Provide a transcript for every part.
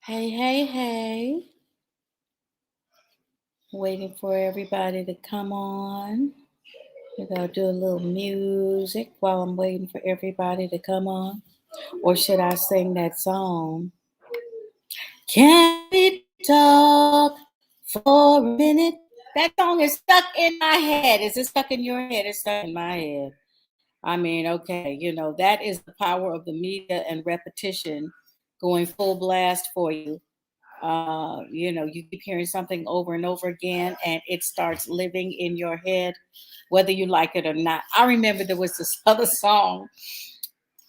Hey, hey, hey. Waiting for everybody to come on. We're going to do a little music while I'm waiting for everybody to come on. Or should I sing that song? Can we talk for a minute? That song is stuck in my head. Is it stuck in your head? It's stuck in my head. I mean, okay, that is the power of the media and repetition going full blast for you. You keep hearing something over and over again, and it starts living in your head, whether you like it or not. I remember there was this other song.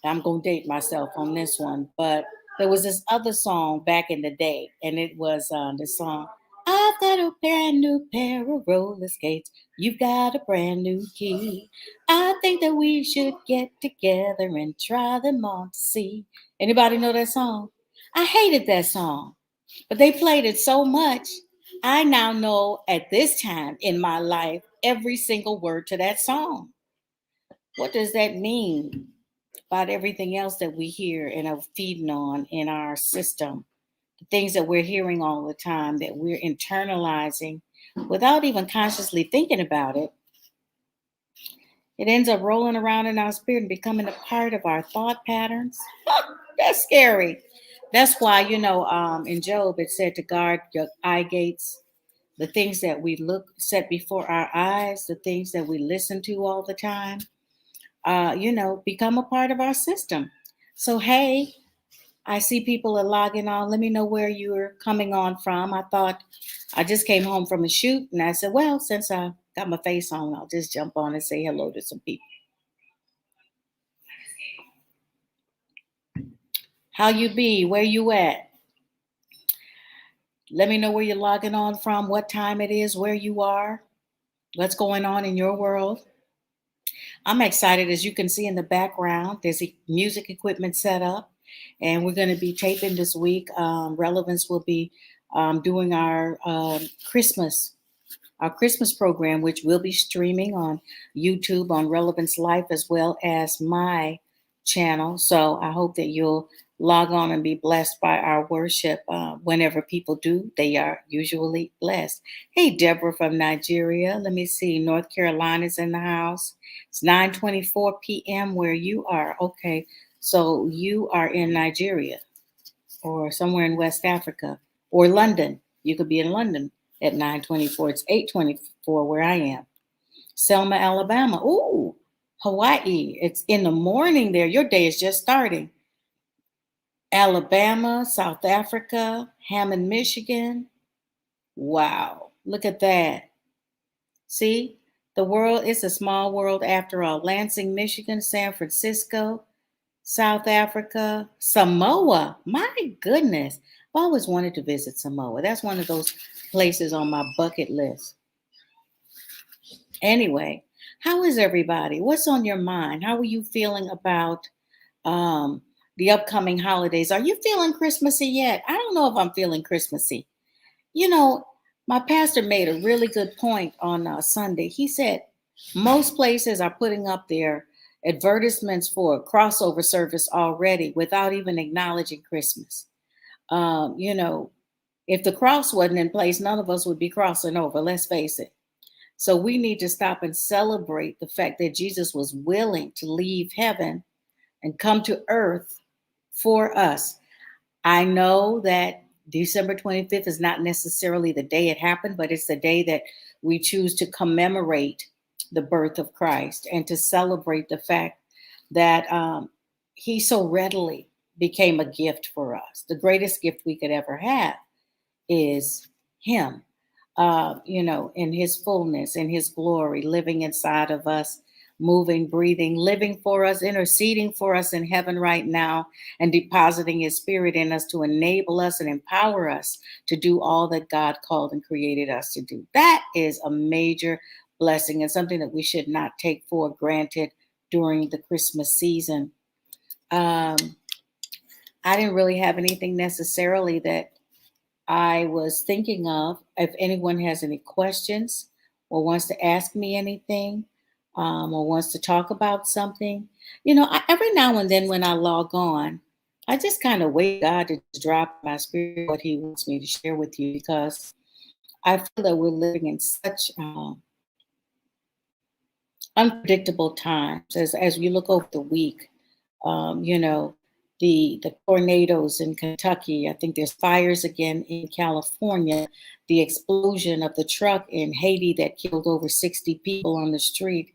I'm going to date myself on this one, but there was this other song back in the day, and it was the song, I've got a brand new pair of roller skates. You've got a brand new key. I think that we should get together and try them on to see. Anybody know that song? I hated that song. But they played it so much, I now know at this time in my life every single word to that song. What does that mean about everything else that we hear and are feeding on in our system? The things that we're hearing all the time that we're internalizing without even consciously thinking about it. It ends up rolling around in our spirit and becoming a part of our thought patterns. That's scary. That's why, in Job, it said to guard your eye gates, the things that we look set before our eyes, the things that we listen to all the time, become a part of our system. So, hey, I see people are logging on. Let me know where you're coming on from. I thought I just came home from a shoot, and I said, well, since I got my face on, I'll just jump on and say hello to some people. How you be? Where you at? Let me know where you're logging on from, what time it is, where you are, what's going on in your world. I'm excited. As you can see in the background, there's music equipment set up, and we're going to be taping this week. Relevance will be doing our Christmas program, which will be streaming on YouTube on Relevance Life as well as my channel. So I hope that you'll log on and be blessed by our worship. Whenever people do, they are usually blessed. Hey, Deborah from Nigeria. Let me see. North Carolina's in the house. It's 9:24 p.m. where you are. Okay, so you are in Nigeria or somewhere in West Africa or London. You could be in London at 9:24. It's 8:24 where I am. Selma, Alabama. Ooh, Hawaii. It's in the morning there. Your day is just starting. Alabama, South Africa, Hammond, Michigan. Wow, look at that. See, the world is a small world after all. Lansing, Michigan, San Francisco, South Africa, Samoa. My goodness. I've always wanted to visit Samoa. That's one of those places on my bucket list. Anyway, how is everybody? What's on your mind? How are you feeling about um, the upcoming holidays? Are you feeling Christmassy yet? I don't know if I'm feeling Christmassy. You know, my pastor made a really good point on Sunday. He said most places are putting up their advertisements for a crossover service already without even acknowledging Christmas. Um, you know, if the cross wasn't in place, none of us would be crossing over, let's face it. So we need to stop and celebrate the fact that Jesus was willing to leave heaven and come to earth for us. I know that December 25th is not necessarily the day it happened, but it's the day that we choose to commemorate the birth of Christ and to celebrate the fact that he so readily became a gift for us. The greatest gift we could ever have is him, in his fullness, in his glory, living inside of us, moving, breathing, living for us, interceding for us in heaven right now, and depositing his spirit in us to enable us and empower us to do all that God called and created us to do. That is a major blessing and something that we should not take for granted during the Christmas season. Um, I didn't really have anything necessarily that I was thinking of. If anyone has any questions or wants to ask me anything, or wants to talk about something, every now and then when I log on, I just kind of wait God to just drop in my spirit what He wants me to share with you because I feel that we're living in such unpredictable times as we look over the week. You know, the tornadoes in Kentucky. I think there's fires again in California. The explosion of the truck in Haiti that killed over 60 people on the street.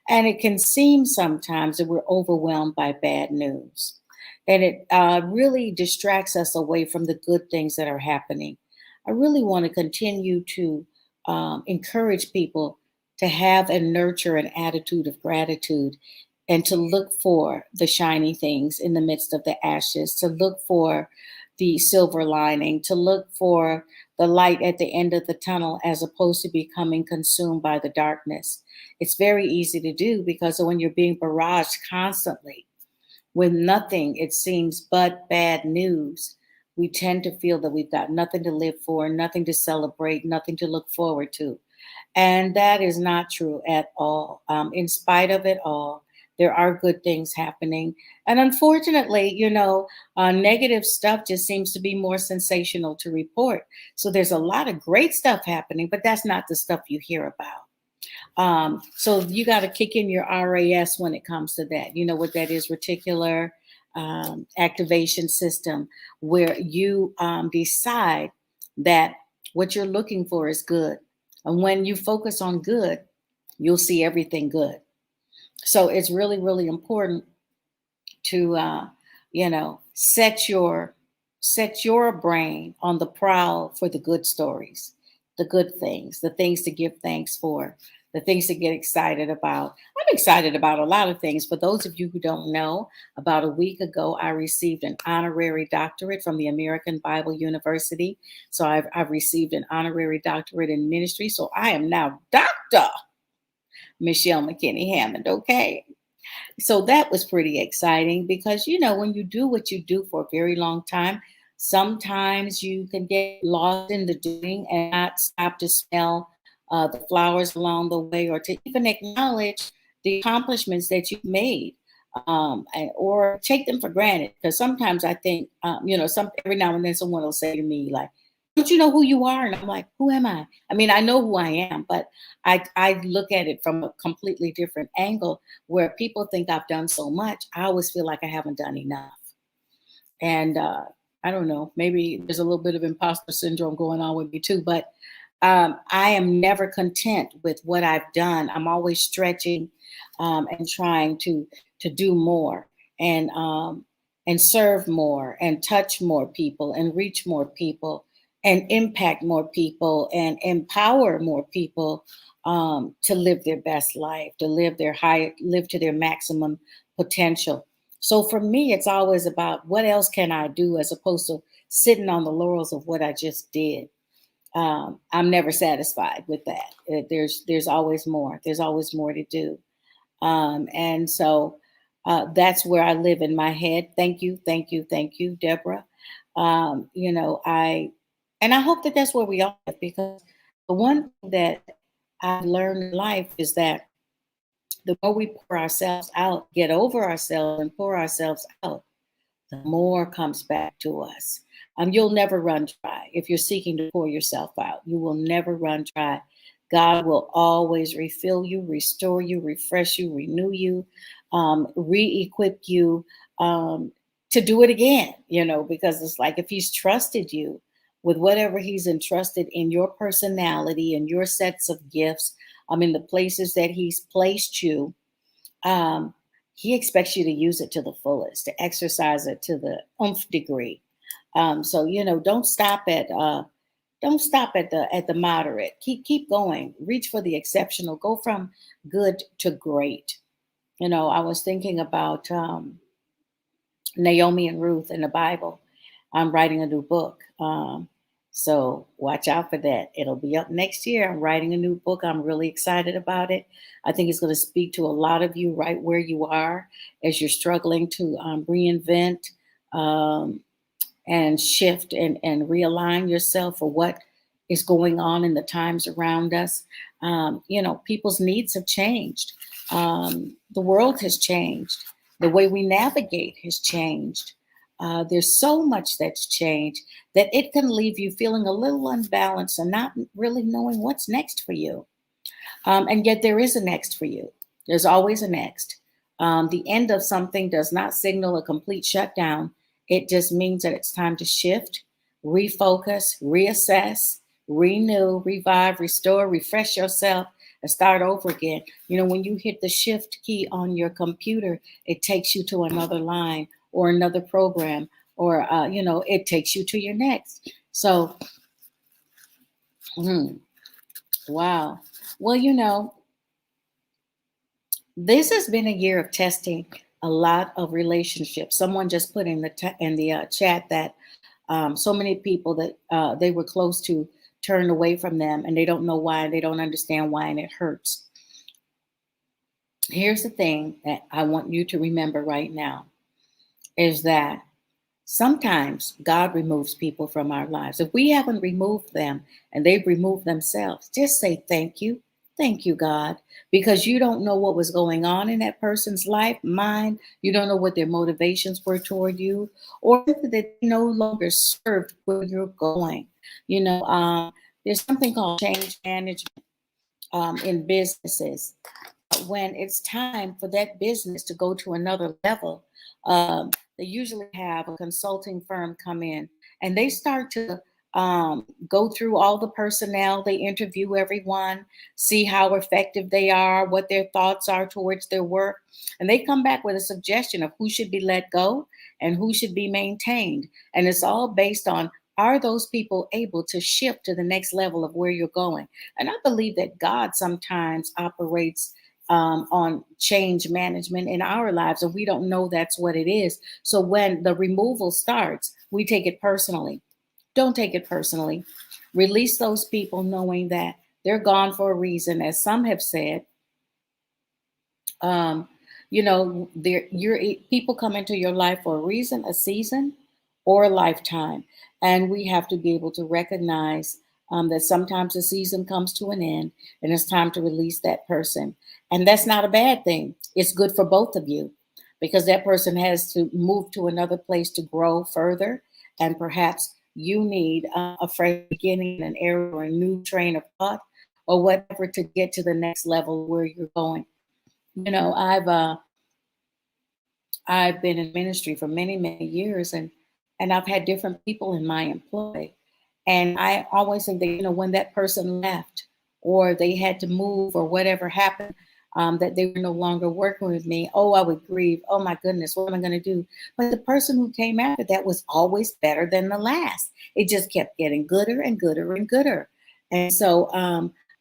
And it can seem sometimes that we're overwhelmed by bad news. And it really distracts us away from the good things that are happening. I really want to continue to encourage people to have and nurture an attitude of gratitude and to look for the shiny things in the midst of the ashes, to look for the silver lining, to look for the light at the end of the tunnel as opposed to becoming consumed by the darkness. It's very easy to do because when you're being barraged constantly with nothing, it seems, but bad news, we tend to feel that we've got nothing to live for, nothing to celebrate, nothing to look forward to. And that is not true at all. In spite of it all, there are good things happening. And unfortunately, negative stuff just seems to be more sensational to report. So there's a lot of great stuff happening, but that's not the stuff you hear about. So you got to kick in your RAS when it comes to that. You know what that is? Reticular activation system, where you decide that what you're looking for is good. And when you focus on good, you'll see everything good. So it's really, really important to, set your brain on the prowl for the good stories, the good things, the things to give thanks for, the things to get excited about. I'm excited about a lot of things. For those of you who don't know, about a week ago, I received an honorary doctorate from the American Bible University. So I've received an honorary doctorate in ministry. So I am now Dr. Michelle McKinney Hammond. Okay. So that was pretty exciting because, when you do what you do for a very long time, sometimes you can get lost in the doing and not stop to smell the flowers along the way or to even acknowledge the accomplishments that you've made, or take them for granted. Because sometimes I think, every now and then someone will say to me, like, don't you know who you are? And I'm like, who am I? I mean, I know who I am, but I look at it from a completely different angle where people think I've done so much. I always feel like I haven't done enough. And I don't know, maybe there's a little bit of imposter syndrome going on with me too, but I am never content with what I've done. I'm always stretching and trying to do more and serve more and touch more people and reach more people and impact more people and empower more people to live their best life, to live to their maximum potential. So for me, it's always about what else can I do as opposed to sitting on the laurels of what I just did. I'm never satisfied with that. There's always more. There's always more to do. And so that's where I live in my head. Thank you, thank you, thank you, Deborah. I hope that that's where we are because the one thing that I've learned in life is that the more we pour ourselves out, get over ourselves and pour ourselves out, the more comes back to us. You'll never run dry if you're seeking to pour yourself out. You will never run dry. God will always refill you, restore you, refresh you, renew you, re-equip you to do it again. Because it's like if He's trusted you with whatever He's entrusted in your personality and your sets of gifts, in the places that He's placed you. He expects you to use it to the fullest, to exercise it to the nth degree. So don't stop at the moderate. Keep going. Reach for the exceptional. Go from good to great. I was thinking about Naomi and Ruth in the Bible. I'm writing a new book. So watch out for that. It'll be up next year. I'm writing a new book. I'm really excited about it. I think it's going to speak to a lot of you right where you are as you're struggling to reinvent and shift and realign yourself for what is going on in the times around us. People's needs have changed. The world has changed. The way we navigate has changed. There's so much that's changed that it can leave you feeling a little unbalanced and not really knowing what's next for you. And yet there is a next for you. There's always a next. The end of something does not signal a complete shutdown. It just means that it's time to shift, refocus, reassess, renew, revive, restore, refresh yourself, and start over again. You know, when you hit the shift key on your computer, it takes you to another line or another program, or, it takes you to your next. So, wow. Well, this has been a year of testing a lot of relationships. Someone just put in the chat that so many people that they were close to turned away from them, and they don't know why, they don't understand why, and it hurts. Here's the thing that I want you to remember right now is that sometimes God removes people from our lives. If we haven't removed them and they've removed themselves, just say thank you. Thank you, God, because you don't know what was going on in that person's life, mind. You don't know what their motivations were toward you, or that they no longer served where you're going. There's something called change management in businesses. When it's time for that business to go to another level, they usually have a consulting firm come in and they start to go through all the personnel. They interview everyone, see how effective they are, what their thoughts are towards their work. And they come back with a suggestion of who should be let go and who should be maintained. And it's all based on, are those people able to shift to the next level of where you're going? And I believe that God sometimes operates on change management in our lives, and we don't know that's what it is. So when the removal starts, we take it personally. Don't take it personally. Release those people knowing that they're gone for a reason, as some have said. um, people come into your life for a reason, a season, or a lifetime, and we have to be able to recognize that sometimes the season comes to an end, and it's time to release that person, and that's not a bad thing. It's good for both of you, because that person has to move to another place to grow further, and perhaps you need a fresh beginning in an area or a new train of thought or whatever to get to the next level where you're going. I've been in ministry for many, many years, and I've had different people in my employ. And I always think that, when that person left or they had to move or whatever happened, that they were no longer working with me, oh, I would grieve. Oh my goodness, what am I going to do? But the person who came after that was always better than the last. It just kept getting gooder and gooder and gooder. And so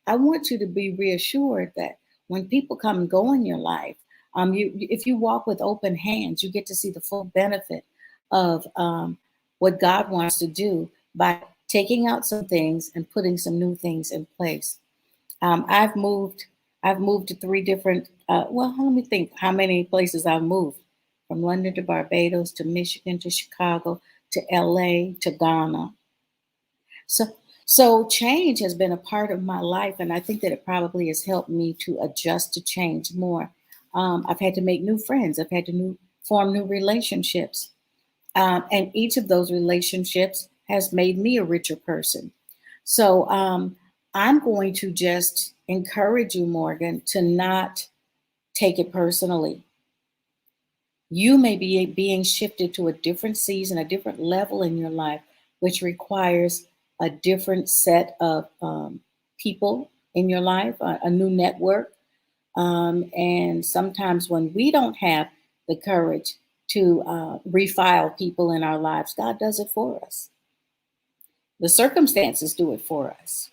I want you to be reassured that when people come and go in your life, if you walk with open hands, you get to see the full benefit of what God wants to do by taking out some things and putting some new things in place. I've moved. I've moved to three different. Let me think how many places I've moved: from London to Barbados to Michigan to Chicago to LA to Ghana. So, so change has been a part of my life, and I think that it probably has helped me to adjust to change more. I've had to make new friends. I've had to form new relationships, and each of those relationships has made me a richer person. So I'm going to just encourage you, Morgan, to not take it personally. You may be being shifted to a different season, a different level in your life, which requires a different set of people in your life, a new network. And sometimes when we don't have the courage to refile people in our lives, God does it for us. The circumstances do it for us.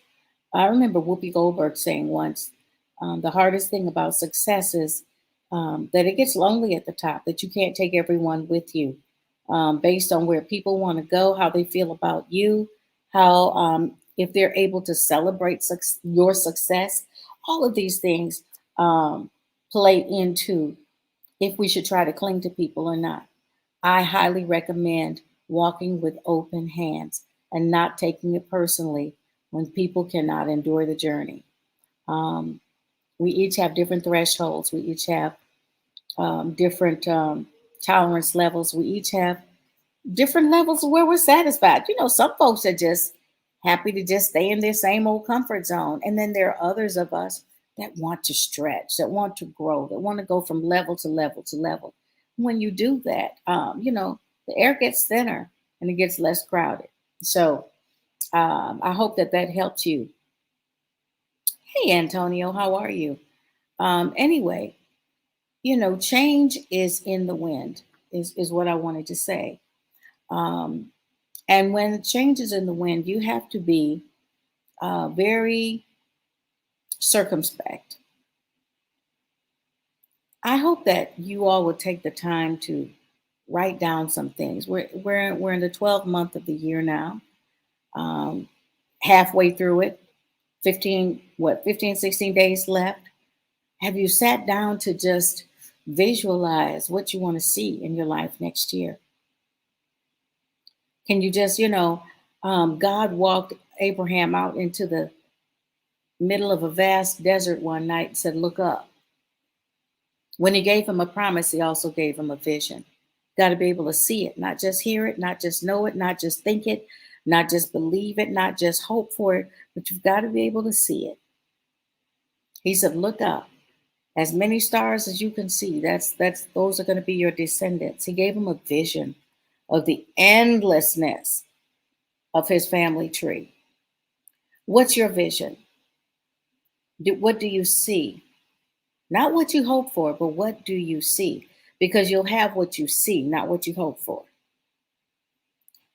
I remember Whoopi Goldberg saying once, the hardest thing about success is that it gets lonely at the top, that you can't take everyone with you based on where people want to go, how they feel about you, how if they're able to celebrate your success. All of these things play into if we should try to cling to people or not. I highly recommend walking with open hands and not taking it personally when people cannot endure the journey. Um, we each have different thresholds. We each have different tolerance levels. We each have different levels of where we're satisfied. Some folks are just happy to just stay in their same old comfort zone. And then there are others of us that want to stretch, that want to grow, that want to go from level to level to level. When you do that, the air gets thinner and it gets less crowded. So I hope that that helps you. Hey, Antonio, how are you? Anyway, change is in the wind, is what I wanted to say. Um, And when change is in the wind, you have to be very circumspect. I hope that you all will take the time to write down some things. We're in the 12th month of the year now, um, halfway through it, 15, 16 days left. Have you sat down to just visualize what you want to see in your life next year? Can you just, God walked Abraham out into the middle of a vast desert one night and said, "Look up." When he gave him a promise, he also gave him a vision. Got to be able to see it, not just hear it, not just know it, not just think it, not just believe it, not just hope for it, but you've got to be able to see it. He said, "Look up. As many stars as you can see, that's those are going to be your descendants." He gave him a vision of the endlessness of his family tree. What's your vision? What do you see? Not what you hope for, but what do you see? Because you'll have what you see, not what you hope for.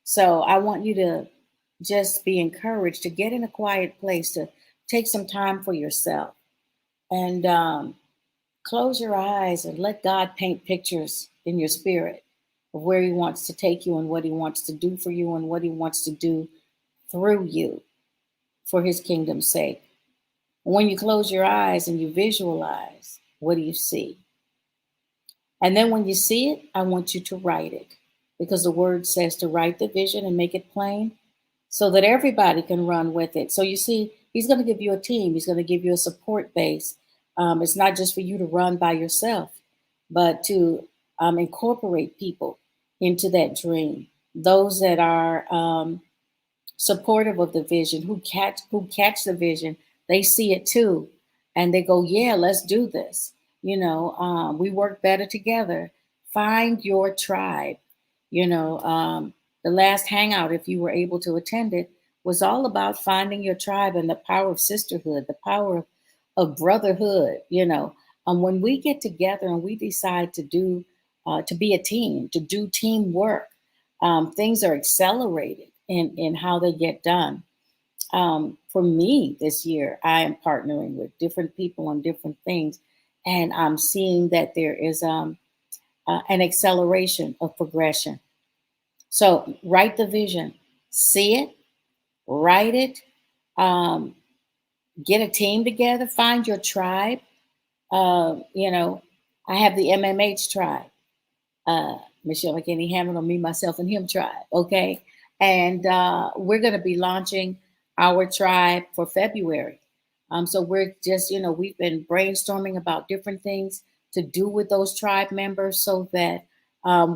So I want you to just be encouraged to get in a quiet place, to take some time for yourself and close your eyes and let God paint pictures in your spirit of where He wants to take you and what He wants to do for you and what He wants to do through you for His kingdom's sake. When you close your eyes and you visualize, what do you see? And then when you see it, I want you to write it because the word says to write the vision and make it plain so that everybody can run with it. So you see, he's going to give you a team, he's going to give you a support base. It's not just for you to run by yourself, but to incorporate people into that dream. Those that are supportive of the vision, who catch the vision, they see it too, and they go, "Yeah, let's do this." We work better together. Find your tribe. You know, the last hangout, if you were able to attend it, was all about finding your tribe and the power of sisterhood, the power of brotherhood. When we get together and we decide to be a team, to do teamwork, things are accelerated in how they get done. For me this year, I am partnering with different people on different things, and I'm seeing that there is an acceleration of progression. So write the vision, see it, write it, um, get a team together, find your tribe. I have the MMH tribe, Michelle McKinney Hamilton, me, myself, and him tribe. Okay. And we're going to be launching our tribe for February. So we're just, we've been brainstorming about different things to do with those tribe members so that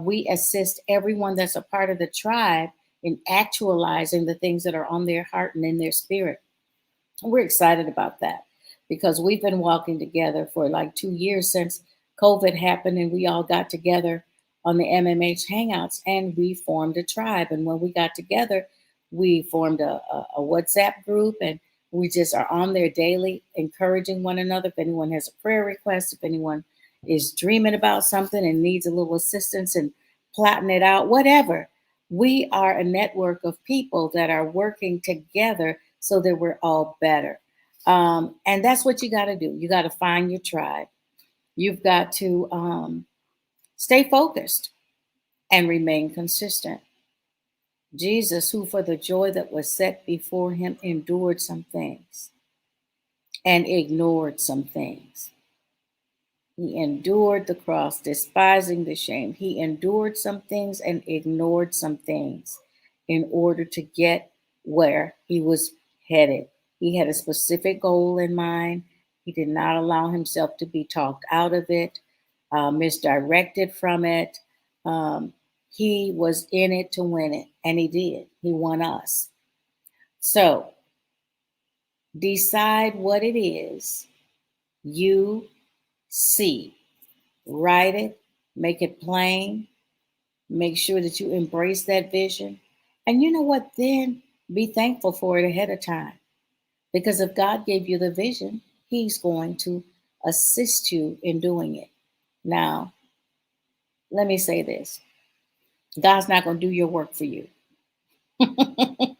we assist everyone that's a part of the tribe in actualizing the things that are on their heart and in their spirit. We're excited about that because we've been walking together for like 2 years since COVID happened, and we all got together on the MMH Hangouts and we formed a tribe. And when we got together, we formed a WhatsApp group, and we just are on there daily, encouraging one another. If anyone has a prayer request, if anyone is dreaming about something and needs a little assistance in plotting it out, whatever, we are a network of people that are working together so that we're all better. And that's what you got to do. You got to find your tribe. You've got to stay focused and remain consistent. Jesus, who for the joy that was set before him endured some things and ignored some things. He endured the cross, despising the shame. He endured some things and ignored some things in order to get where he was headed. He had a specific goal in mind. He did not allow himself to be talked out of it, misdirected from it. Um, He was in it to win it, and he did. He won us. So decide what it is you see. Write it, make it plain, make sure that you embrace that vision. And you know what? Then be thankful for it ahead of time. Because if God gave you the vision, He's going to assist you in doing it. Now, let me say this: God's not going to do your work for you.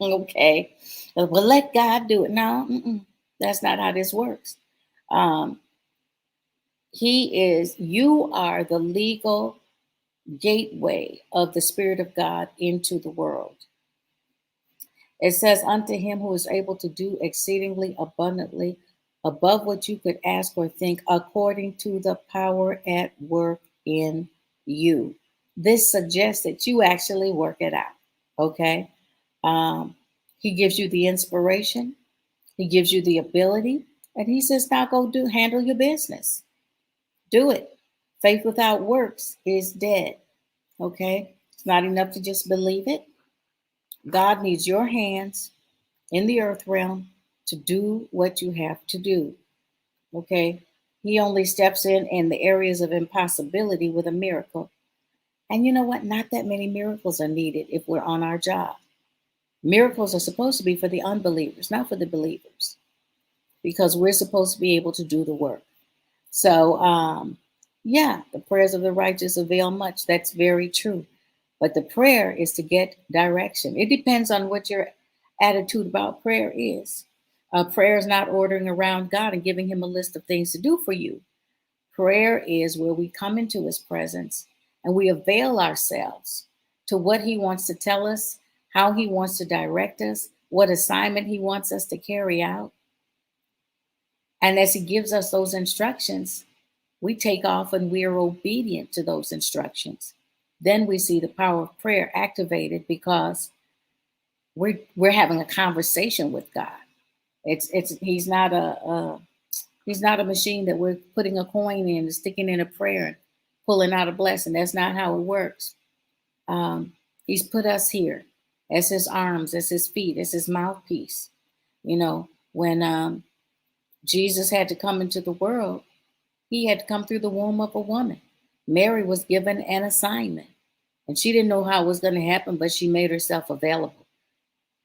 Okay. Well, let God do it. No, that's not how this works. Um, you are the legal gateway of the Spirit of God into the world. It says, unto him who is able to do exceedingly abundantly above what you could ask or think, according to the power at work in you. This suggests that you actually work it out. Okay. He gives you the inspiration, he gives you the ability, and he says, now go handle your business. Do it. Faith without works is dead. Okay. It's not enough to just believe it. God needs your hands in the earth realm to do what you have to do. Okay. He only steps in the areas of impossibility with a miracle. And you know what? Not that many miracles are needed if we're on our job. Miracles are supposed to be for the unbelievers, not for the believers, because we're supposed to be able to do the work. So, yeah, the prayers of the righteous avail much. That's very true. But the prayer is to get direction. It depends on what your attitude about prayer is. Prayer is not ordering around God and giving him a list of things to do for you. Prayer is where we come into his presence and we avail ourselves to what he wants to tell us, how he wants to direct us, what assignment he wants us to carry out. And as he gives us those instructions, we take off and we are obedient to those instructions. Then we see the power of prayer activated because we're having a conversation with God. He's not a machine that we're putting a coin in and sticking in a prayer and pulling out a blessing. That's not how it works. He's put us here as his arms, as his feet, as his mouthpiece. You know, when Jesus had to come into the world, he had to come through the womb of a woman. Mary was given an assignment, and she didn't know how it was going to happen, but she made herself available.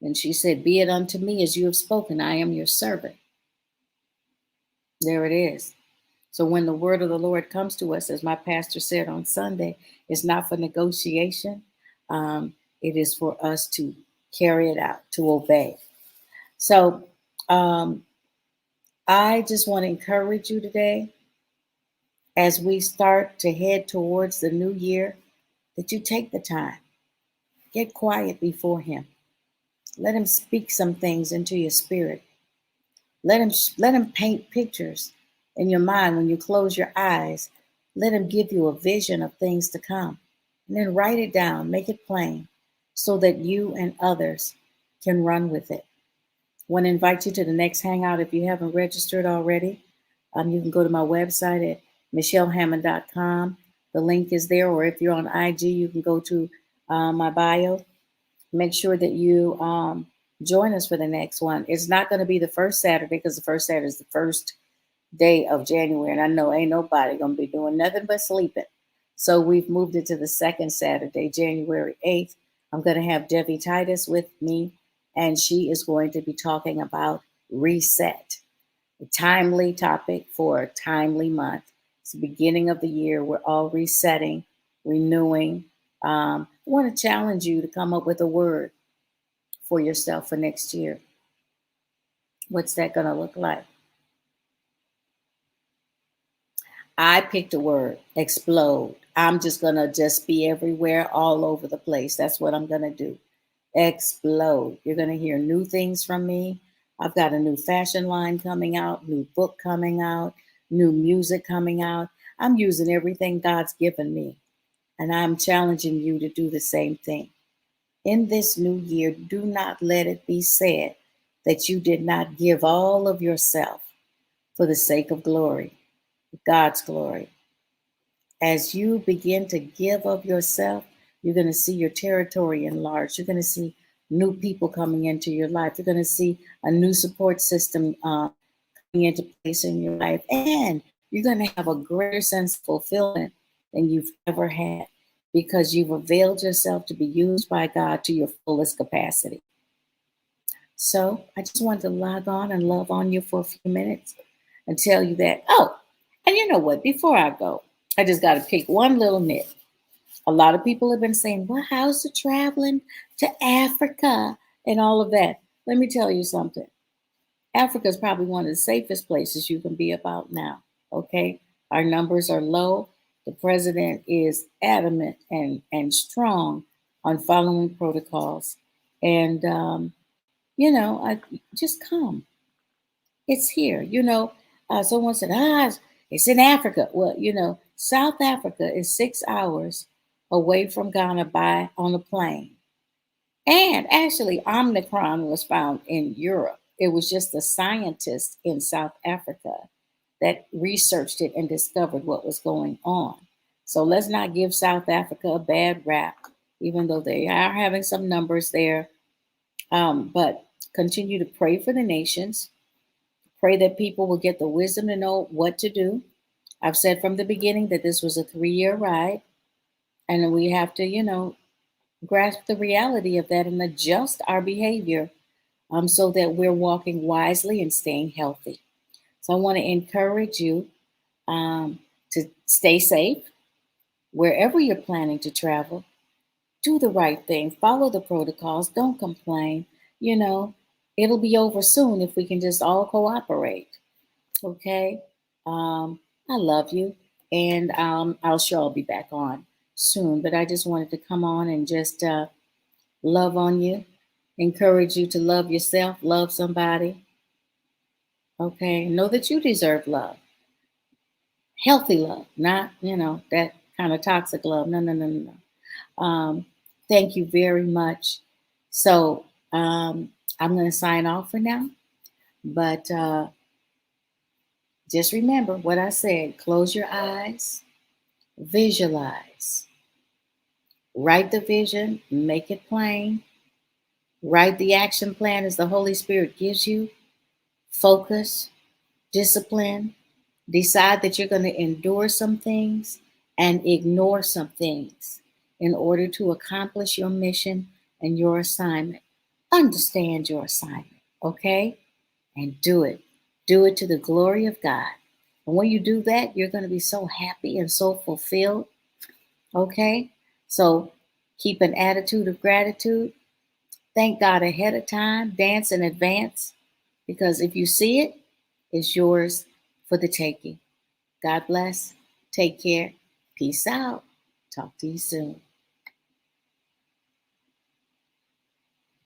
And she said, be it unto me as you have spoken. I am your servant. There it is. So when the word of the Lord comes to us, as my pastor said on Sunday, it's not for negotiation. It is for us to carry it out, to obey. So I just want to encourage you today, as we start to head towards the new year, that you take the time, get quiet before him. Let him speak some things into your spirit. Let him paint pictures in your mind when you close your eyes. Let him give you a vision of things to come. And then write it down, make it plain, so that you and others can run with it. I want to invite you to the next hangout. If you haven't registered already, you can go to my website at michellehammond.com. The link is there, or if you're on IG, you can go to my bio. Make sure that you join us for the next one. It's not going to be the first Saturday, because the first Saturday is the first day of January, and I know ain't nobody going to be doing nothing but sleeping. So we've moved it to the second Saturday, January 8th. I'm going to have Debbie Titus with me, and she is going to be talking about reset, a timely topic for a timely month. It's the beginning of the year. We're all resetting, renewing. I want to challenge you to come up with a word for yourself for next year. What's that going to look like? I picked a word, explode. I'm just going to just be everywhere, all over the place. That's what I'm going to do. Explode. You're going to hear new things from me. I've got a new fashion line coming out, new book coming out, new music coming out. I'm using everything God's given me, and I'm challenging you to do the same thing. In this new year, do not let it be said that you did not give all of yourself for the sake of glory, God's glory. As you begin to give of yourself, You're going to see your territory enlarged. You're going to see new people coming into your life. You're going to see a new support system coming into place in your life. And you're going to have a greater sense of fulfillment than you've ever had because you've availed yourself to be used by God to your fullest capacity. So I just wanted to log on and love on you for a few minutes and tell you that. Oh, and you know what? Before I go, I just got to pick one little nit. A lot of people have been saying, well, how's the traveling to Africa and all of that? Let me tell you something. Africa is probably one of the safest places you can be about now. Okay. Our numbers are low. The president is adamant and strong on following protocols. And, I just come. It's here. Someone said, it's in Africa. Well, South Africa is 6 hours away from Ghana by on a plane. And actually, Omicron was found in Europe. It was just a scientist in South Africa that researched it and discovered what was going on. So let's not give South Africa a bad rap, even though they are having some numbers there. But continue to pray for the nations. Pray that people will get the wisdom to know what to do. I've said from the beginning that this was a 3-year ride, and we have to, grasp the reality of that and adjust our behavior so that we're walking wisely and staying healthy. So I want to encourage you to stay safe wherever you're planning to travel. Do the right thing, follow the protocols, don't complain. It'll be over soon if we can just all cooperate. Okay. I love you. And I'll sure I'll be back on soon. But I just wanted to come on and just love on you, encourage you to love yourself, love somebody. Okay. Know that you deserve love. Healthy love, not, that kind of toxic love. No, no, no, no, no. Thank you very much. So I'm going to sign off for now. But just remember what I said. Close your eyes, visualize, write the vision, make it plain, write the action plan as the Holy Spirit gives you, focus, discipline, decide that you're going to endure some things and ignore some things in order to accomplish your mission and your assignment. Understand your assignment, okay? And do it. Do it to the glory of God. And when you do that, you're going to be so happy and so fulfilled. Okay? So keep an attitude of gratitude. Thank God ahead of time. Dance in advance. Because if you see it, it's yours for the taking. God bless. Take care. Peace out. Talk to you soon.